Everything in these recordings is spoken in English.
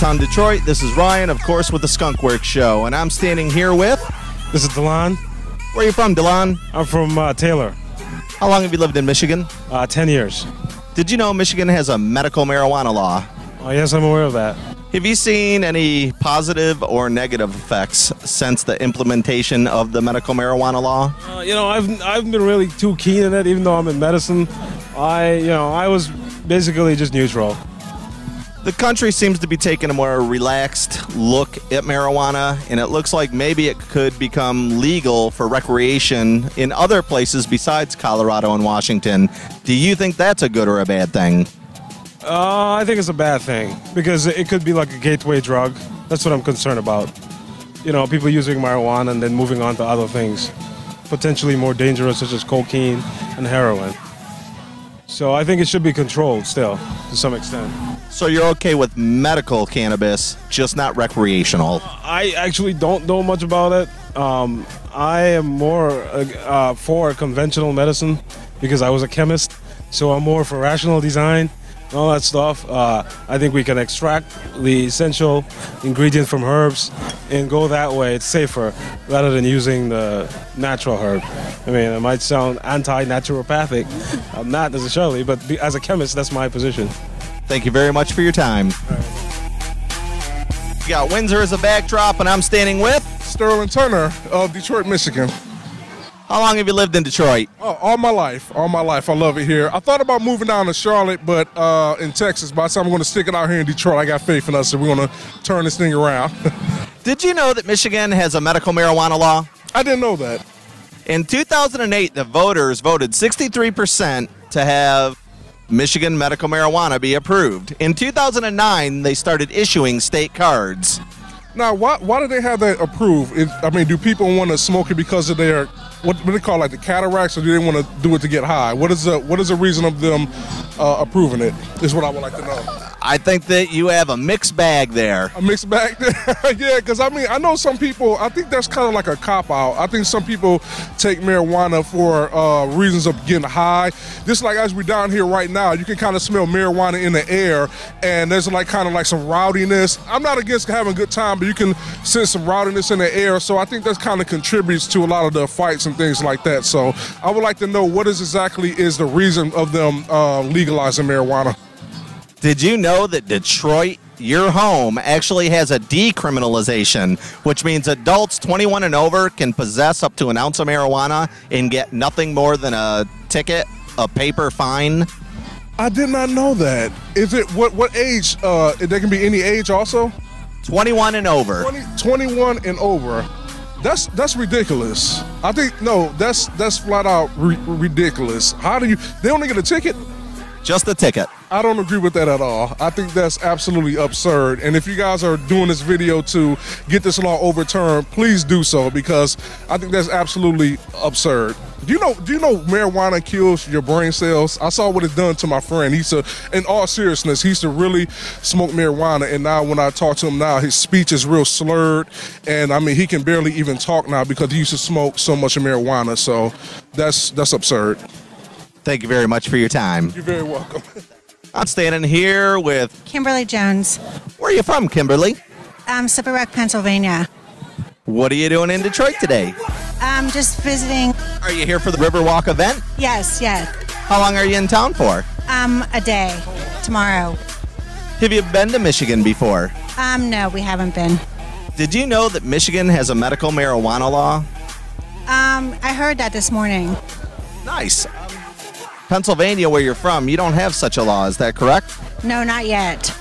downtown Detroit. This is Ryan, of course, with the Skunk Works Show, and I'm standing here with... This is Delon. Where are you from, Delon? I'm from Taylor. How long have you lived in Michigan? 10 years. Did you know Michigan has a medical marijuana law? Oh, yes, I'm aware of that. Have you seen any positive or negative effects since the implementation of the medical marijuana law? I've been really too keen in it, even though I'm in medicine. I was basically just neutral. The country seems to be taking a more relaxed look at marijuana, and it looks like maybe it could become legal for recreation in other places besides Colorado and Washington. Do you think that's a good or a bad thing? I think it's a bad thing because it could be like a gateway drug. That's what I'm concerned about. People using marijuana and then moving on to other things, potentially more dangerous, such as cocaine and heroin. So I think it should be controlled still, to some extent. So you're okay with medical cannabis, just not recreational? I actually don't know much about it. I am more for conventional medicine because I was a chemist, so I'm more for rational design and all that stuff. I think we can extract the essential ingredient from herbs and go that way. It's safer rather than using the natural herb. I mean, it might sound anti-naturopathic. I'm not necessarily, but as a chemist, that's my position. Thank you very much for your time. We got Windsor as a backdrop, and I'm standing with... Sterling Turner of Detroit, Michigan. How long have you lived in Detroit? Oh, all my life. All my life. I love it here. I thought about moving down to Charlotte, but in Texas. By the time I'm going to stick it out here in Detroit, I got faith in us, and we're going to turn this thing around. Did you know that Michigan has a medical marijuana law? I didn't know that. In 2008, the voters voted 63% to have Michigan medical marijuana be approved. In 2009, they started issuing state cards. Now, why do they have that approved? Do people want to smoke it because of their, what do they call, like the cataracts, or do they want to do it to get high? What is the reason of them approving it, is what I would like to know. I think that you have a mixed bag there. A mixed bag there? Yeah, because I know some people, I think that's kind of like a cop-out. I think some people take marijuana for reasons of getting high. Just like as we're down here right now, you can kind of smell marijuana in the air, and there's kind of some rowdiness. I'm not against having a good time, but you can sense some rowdiness in the air, so I think that kind of contributes to a lot of the fights and things like that. So I would like to know what is the reason of them legalizing marijuana. Did you know that Detroit, your home, actually has a decriminalization, which means adults 21 and over can possess up to an ounce of marijuana and get nothing more than a ticket, a paper fine? I did not know that. Is it what age? There can be any age also? 21 and over. 21 and over. That's ridiculous. I think that's flat out ridiculous. How do you? They only get a ticket? Just a ticket. I don't agree with that at all. I think that's absolutely absurd. And if you guys are doing this video to get this law overturned, please do so, because I think that's absolutely absurd. Do you know marijuana kills your brain cells? I saw what it's done to my friend. In all seriousness, he used to really smoke marijuana, and now when I talk to him now, his speech is real slurred, and he can barely even talk now because he used to smoke so much of marijuana. So that's absurd. Thank you very much for your time. You're very welcome. I'm standing here with Kimberly Jones. Where are you from, Kimberly? Slippery Rock, Pennsylvania. What are you doing in Detroit today? Just visiting. Are you here for the Riverwalk event? Yes. How long are you in town for? A day. Tomorrow. Have you been to Michigan before? No, we haven't been. Did you know that Michigan has a medical marijuana law? I heard that this morning. Nice. Pennsylvania, where you're from, you don't have such a law, is that correct? No, not yet.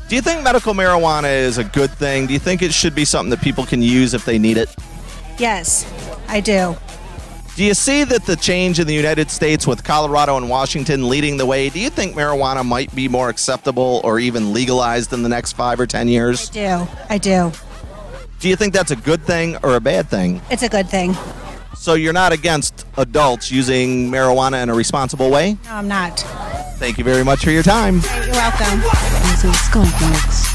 Do you think medical marijuana is a good thing? Do you think it should be something that people can use if they need it? Yes, I do. Do you see that the change in the United States with Colorado and Washington leading the way, do you think marijuana might be more acceptable or even legalized in the next 5 or 10 years? I do. Do you think that's a good thing or a bad thing? It's a good thing. So you're not against adults using marijuana in a responsible way? No, I'm not. Thank you very much for your time. You're welcome. Skunk Works.